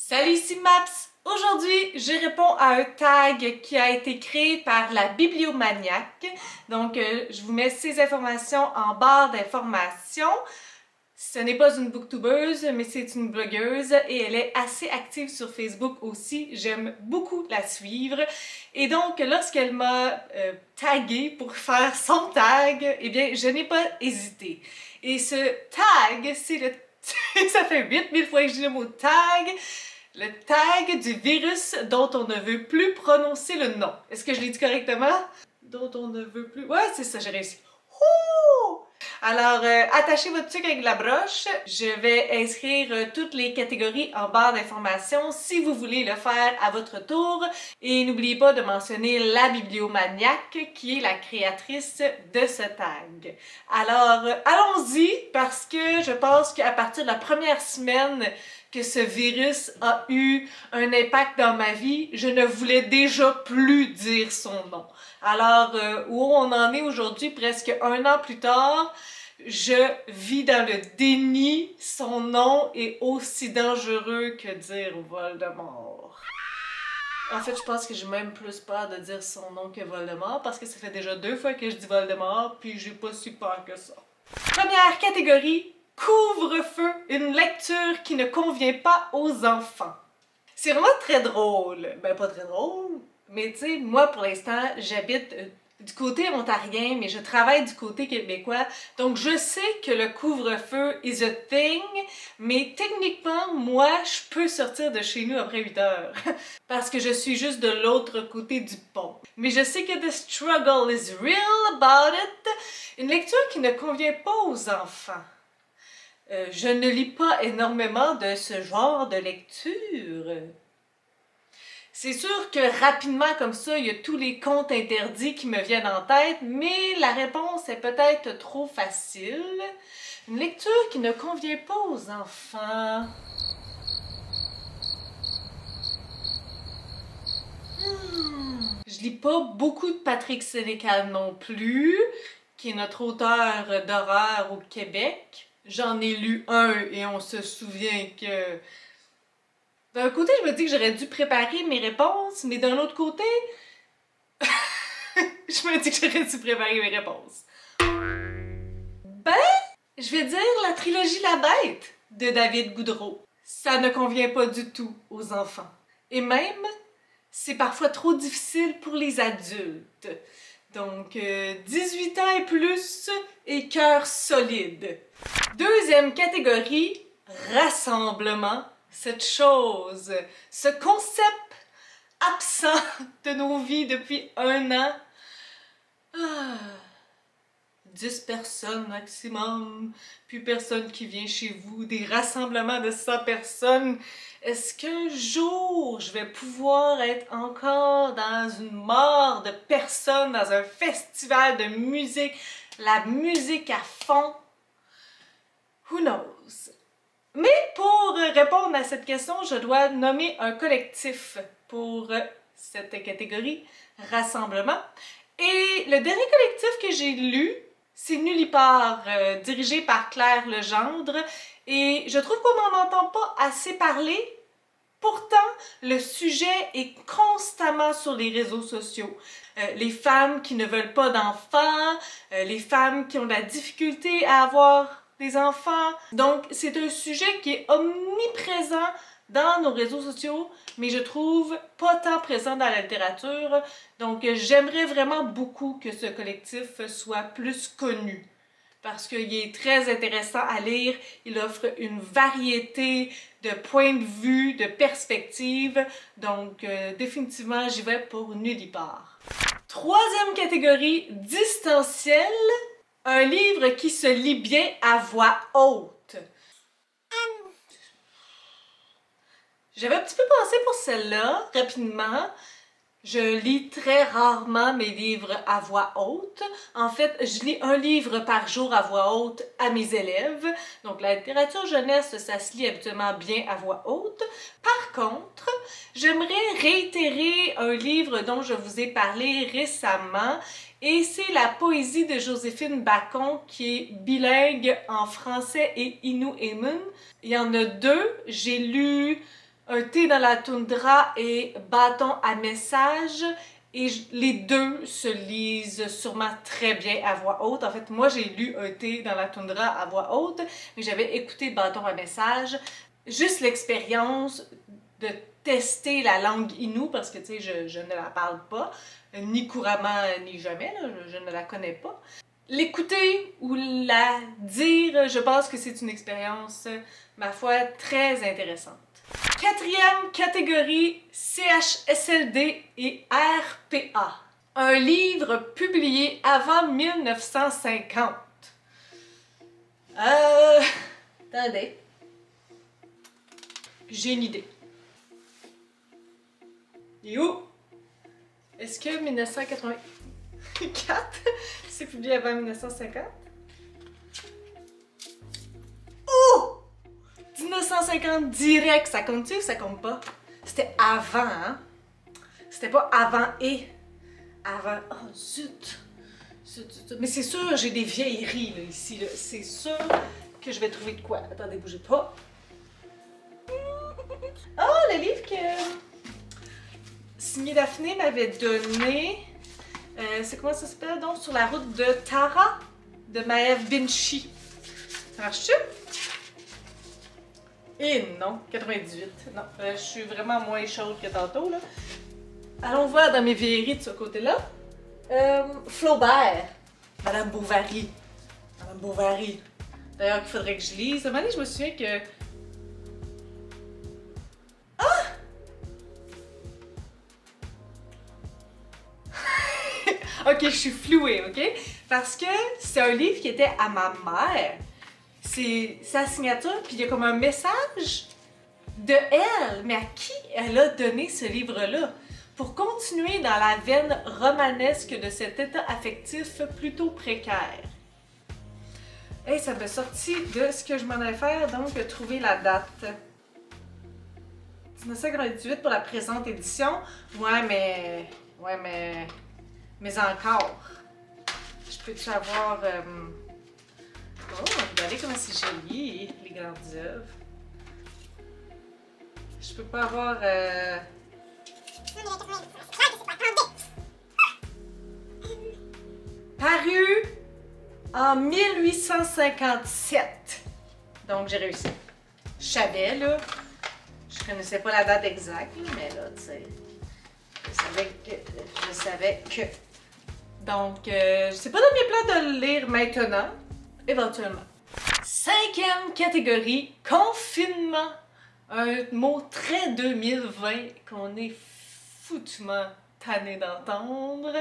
Salut, ici Maps! Aujourd'hui, je réponds à un tag qui a été créé par la Bibliomaniaque. Donc, je vous mets ces informations en barre d'informations. Ce n'est pas une booktubeuse, mais c'est une blogueuse et elle est assez active sur Facebook aussi. J'aime beaucoup la suivre. Et donc, lorsqu'elle m'a tagué pour faire son tag, eh bien, je n'ai pas hésité. Et ce tag, c'est le... Ça fait 8000 fois que je dis le mot tag. Le tag du virus dont on ne veut plus prononcer le nom. Est-ce que je l'ai dit correctement? Dont on ne veut plus... Ouais, c'est ça, j'ai réussi. Ouh! Alors, attachez votre truc avec la broche. Je vais inscrire toutes les catégories en barre d'informations si vous voulez le faire à votre tour. Et n'oubliez pas de mentionner la bibliomaniaque qui est la créatrice de ce tag. Alors, allons-y parce que je pense qu'à partir de la première semaine que ce virus a eu un impact dans ma vie, je ne voulais déjà plus dire son nom. Alors, où on en est aujourd'hui, presque un an plus tard, je vis dans le déni. Son nom est aussi dangereux que dire Voldemort. En fait, je pense que j'ai même plus peur de dire son nom que Voldemort, parce que ça fait déjà 2 fois que je dis Voldemort, puis j'ai pas si peur que ça. Première catégorie, couvre-feu, une lecture qui ne convient pas aux enfants. C'est vraiment très drôle. Ben, pas très drôle, mais tu sais, moi, pour l'instant, j'habite du côté ontarien, mais je travaille du côté québécois. Donc, je sais que le couvre-feu is a thing, mais techniquement, moi, je peux sortir de chez nous après 8 heures. Parce que je suis juste de l'autre côté du pont. Mais je sais que the struggle is real about it. Une lecture qui ne convient pas aux enfants. Je ne lis pas énormément de ce genre de lecture. C'est sûr que rapidement comme ça, il y a tous les contes interdits qui me viennent en tête, mais la réponse est peut-être trop facile. Une lecture qui ne convient pas aux enfants. Je lis pas beaucoup de Patrick Sénécal non plus, qui est notre auteur d'horreur au Québec. J'en ai lu un et on se souvient que... D'un côté, je me dis que j'aurais dû préparer mes réponses, mais d'un autre côté, je me dis que j'aurais dû préparer mes réponses. Ben, je vais dire la trilogie La Bête de David Goudreau. Ça ne convient pas du tout aux enfants. Et même, c'est parfois trop difficile pour les adultes. Donc, 18 ans et plus et cœur solide. Deuxième catégorie, rassemblement. Cette chose, ce concept absent de nos vies depuis un an. 10 personnes maximum, puis personne qui vient chez vous, des rassemblements de 100 personnes. Est-ce qu'un jour, je vais pouvoir être encore dans une mort de personnes, dans un festival de musique, la musique à fond? Who knows? Mais pour répondre à cette question, je dois nommer un collectif pour cette catégorie, rassemblement. Et le dernier collectif que j'ai lu, c'est Nullipare, dirigé par Claire Legendre. Et je trouve qu'on n'en entend pas assez parler. Pourtant, le sujet est constamment sur les réseaux sociaux. Les femmes qui ne veulent pas d'enfants, les femmes qui ont de la difficulté à avoir des enfants. Donc, c'est un sujet qui est omniprésent dans nos réseaux sociaux, mais je trouve pas tant présent dans la littérature. Donc, j'aimerais vraiment beaucoup que ce collectif soit plus connu, parce qu'il est très intéressant à lire. Il offre une variété de points de vue, de perspectives. Donc, définitivement, j'y vais pour Nullipare. Troisième catégorie, distanciel. Un livre qui se lit bien à voix haute. J'avais un petit peu pensé pour celle-là, rapidement. Je lis très rarement mes livres à voix haute. En fait, je lis un livre par jour à voix haute à mes élèves. Donc, la littérature jeunesse, ça se lit habituellement bien à voix haute. Par contre, j'aimerais réitérer un livre dont je vous ai parlé récemment. Et c'est la poésie de Joséphine Bacon qui est bilingue en français et Innu-Aimun. Il y en a 2. J'ai lu Un thé dans la toundra et Bâton à message. Et les deux se lisent sûrement très bien à voix haute. En fait, moi, j'ai lu Un thé dans la toundra à voix haute, mais j'avais écouté Bâton à message. Juste l'expérience de tester la langue Innu, parce que, tu sais, je ne la parle pas, ni couramment, ni jamais, là, je ne la connais pas. L'écouter ou la dire, je pense que c'est une expérience, ma foi, très intéressante. Quatrième catégorie, CHSLD et RPA. Un livre publié avant 1950. Attendez. J'ai une idée. Et où? Est-ce que 1984, c'est publié avant 1950? Oh! 1950 direct, ça compte-tu ou ça compte pas? C'était avant, hein? C'était pas avant et. Avant. Oh, zut! Mais c'est sûr, j'ai des vieilleries, là, ici, là. C'est sûr que je vais trouver de quoi. Attendez, bougez pas. Oh, le livre que Signé Daphné m'avait donné. C'est comment ça s'appelle donc? Sur la route de Tara de Maëv Binchy. Ça marche-tu? Et non, 98. Non, je suis vraiment moins chaude que tantôt, là. Allons voir dans mes vieilleries de ce côté-là. Flaubert. Madame Bovary. Madame Bovary. D'ailleurs, il faudrait que je lise. À un moment donné, je me souviens que... Ah! Ok, je suis flouée, ok? Parce que c'est un livre qui était à ma mère. C'est sa signature, puis il y a comme un message de elle. Mais à qui elle a donné ce livre-là? Pour continuer dans la veine romanesque de cet état affectif plutôt précaire. Hey, ça m'a sorti de ce que je m'en allais faire, donc trouver la date. 1998 pour la présente édition. Ouais, mais encore. Je peux-tu avoir... Oh, regardez comment c'est joli, les grandes œuvres. Je peux pas avoir... Paru en 1857. Donc, j'ai réussi. Je savais, là. Je connaissais pas la date exacte, mais là, tu sais... Je savais que... Donc, c'est pas dans mes plans de le lire maintenant. Éventuellement. Cinquième catégorie, confinement. Un mot très 2020 qu'on est foutument tanné d'entendre.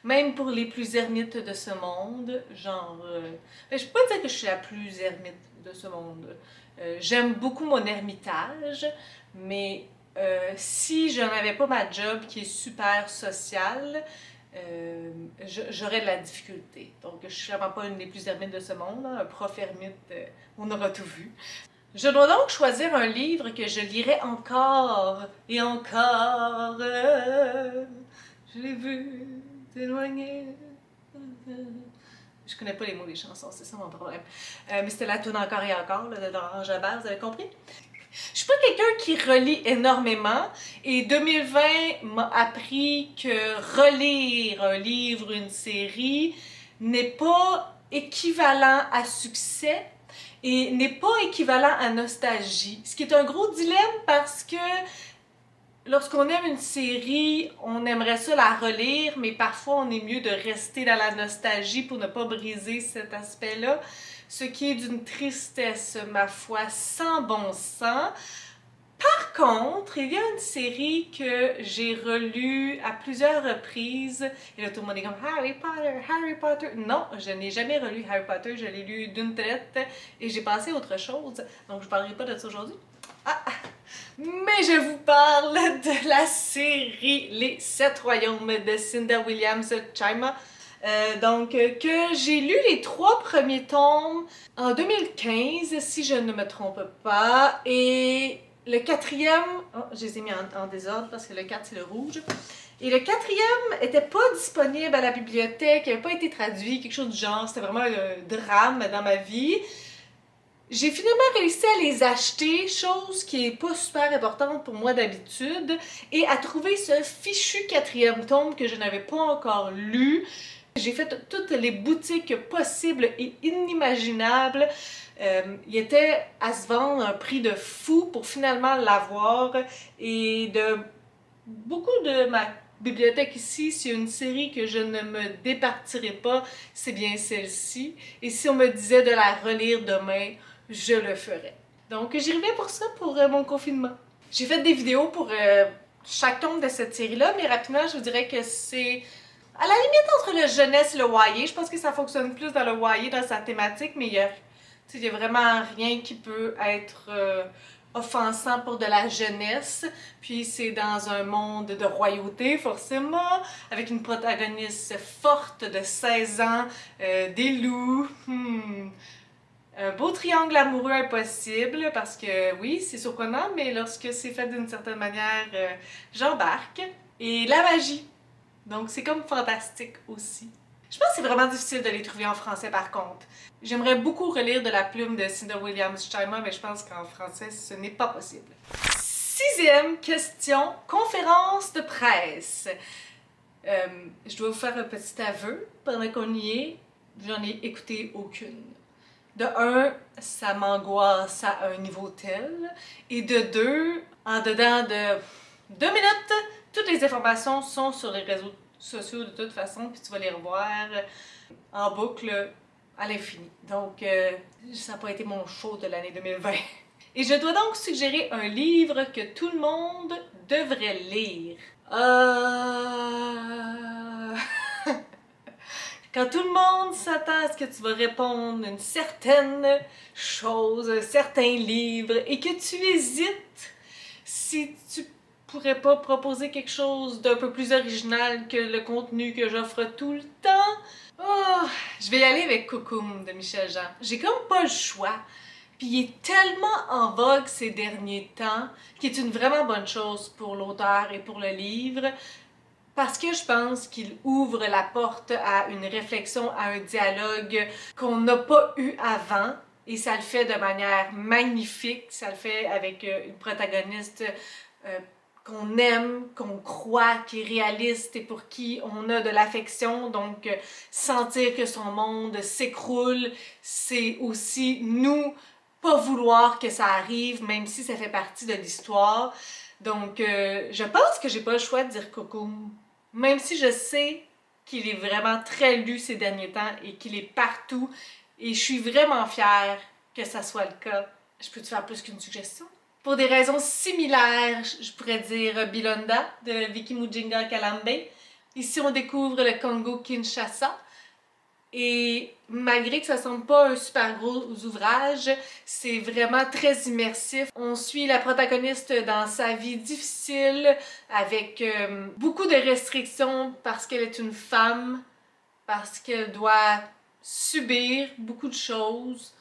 Même pour les plus ermites de ce monde. Genre, je peux pas dire que je suis la plus ermite de ce monde. J'aime beaucoup mon ermitage, mais si je n'avais pas ma job qui est super sociale, j'aurais de la difficulté. Donc, je suis vraiment pas une des plus ermites de ce monde. Hein. Un prof ermite, on aura tout vu. Je dois donc choisir un livre que je lirai encore et encore. Je l'ai vu t'éloigner. Je connais pas les mots des chansons, c'est ça mon problème. Mais c'était la tune encore et encore là, d'Orange Jabbar, vous avez compris? Je suis pas quelqu'un qui relit énormément et 2020 m'a appris que relire un livre, une série n'est pas équivalent à succès et n'est pas équivalent à nostalgie. Ce qui est un gros dilemme parce que lorsqu'on aime une série, on aimerait ça la relire, mais parfois on est mieux de rester dans la nostalgie pour ne pas briser cet aspect-là. Ce qui est d'une tristesse, ma foi, sans bon sens. Par contre, il y a une série que j'ai relue à plusieurs reprises. Et là, tout le monde est comme Harry Potter, Harry Potter. Non, je n'ai jamais relu Harry Potter. Je l'ai lu d'une traite et j'ai passé à autre chose. Donc, je ne parlerai pas de ça aujourd'hui. Ah! Mais je vous parle de la série Les 7 Royaumes de Cinda Williams-Chima. Que j'ai lu les 3 premiers tomes en 2015, si je ne me trompe pas, et le 4e, oh, je les ai mis en désordre parce que le 4 c'est le rouge, et le 4e était pas disponible à la bibliothèque, il n'avait pas été traduit, quelque chose du genre, c'était vraiment un drame dans ma vie. J'ai finalement réussi à les acheter, chose qui est pas super importante pour moi d'habitude, et à trouver ce fichu 4e tome que je n'avais pas encore lu. J'ai fait toutes les boutiques possibles et inimaginables. Il était à se vendre à un prix de fou pour finalement l'avoir, et de beaucoup de ma bibliothèque ici, s'il y a une série que je ne me départirai pas, c'est bien celle-ci. Et si on me disait de la relire demain, je le ferais. Donc j'y reviens pour ça, pour mon confinement. J'ai fait des vidéos pour chaque tome de cette série-là, mais rapidement, je vous dirais que c'est à la limite entre le jeunesse et le YA. Je pense que ça fonctionne plus dans le YA, dans sa thématique, mais il y a vraiment rien qui peut être offensant pour de la jeunesse. Puis c'est dans un monde de royauté, forcément, avec une protagoniste forte de 16 ans, des loups. Un beau triangle amoureux impossible, parce que oui, c'est surprenant, mais lorsque c'est fait d'une certaine manière, j'embarque. Et la magie. Donc c'est comme fantastique aussi. Je pense que c'est vraiment difficile de les trouver en français par contre. J'aimerais beaucoup relire de la plume de Cinda Williams-Scheimer, mais je pense qu'en français, ce n'est pas possible. 6e question, conférence de presse. Je dois vous faire un petit aveu. Pendant qu'on y est, j'en ai écouté aucune. De 1, ça m'angoisse à un niveau tel. Et de 2, en dedans de 2 minutes, toutes les informations sont sur les réseaux sociaux de toute façon, puis tu vas les revoir en boucle à l'infini. Donc, ça n'a pas été mon show de l'année 2020. Et je dois donc suggérer un livre que tout le monde devrait lire. Quand tout le monde s'attend à ce que tu vas répondre une certaine chose, un certain livre, et que tu hésites si tu pourrais pas proposer quelque chose d'un peu plus original que le contenu que j'offre tout le temps, je vais y aller avec Cocoon de Michel Jean. J'ai comme pas le choix. Puis il est tellement en vogue ces derniers temps, qui est une vraiment bonne chose pour l'auteur et pour le livre, parce que je pense qu'il ouvre la porte à une réflexion, à un dialogue qu'on n'a pas eu avant, et ça le fait de manière magnifique, ça le fait avec une protagoniste qu'on aime, qu'on croit, qui est réaliste et pour qui on a de l'affection. Donc sentir que son monde s'écroule, c'est aussi nous pas vouloir que ça arrive, même si ça fait partie de l'histoire. Donc je pense que j'ai pas le choix de dire Cocoon, même si je sais qu'il est vraiment très lu ces derniers temps et qu'il est partout, et je suis vraiment fière que ça soit le cas. Je peux te faire plus qu'une suggestion? Pour des raisons similaires, je pourrais dire Bilonda de Vicky Mujinga Kalambe. Ici, on découvre le Congo-Kinshasa. Et malgré que ça ne semble pas un super gros ouvrage, c'est vraiment très immersif. On suit la protagoniste dans sa vie difficile, avec beaucoup de restrictions parce qu'elle est une femme, parce qu'elle doit subir beaucoup de choses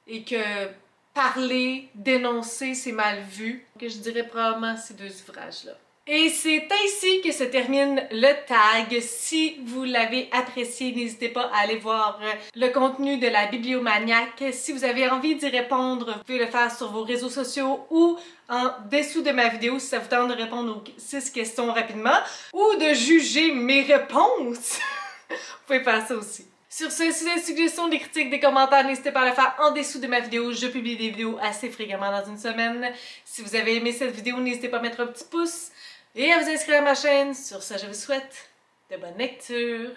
et que parler, dénoncer, c'est mal vu. Que je dirais probablement ces 2 ouvrages-là. Et c'est ainsi que se termine le tag. Si vous l'avez apprécié, n'hésitez pas à aller voir le contenu de la Bibliomaniac. Si vous avez envie d'y répondre, vous pouvez le faire sur vos réseaux sociaux ou en dessous de ma vidéo si ça vous tente de répondre aux 6 questions rapidement ou de juger mes réponses. Vous pouvez faire ça aussi. Sur ce, si vous avez des suggestions, des critiques, des commentaires, n'hésitez pas à le faire en dessous de ma vidéo. Je publie des vidéos assez fréquemment dans une semaine. Si vous avez aimé cette vidéo, n'hésitez pas à mettre un petit pouce et à vous inscrire à ma chaîne. Sur ce, je vous souhaite de bonnes lectures.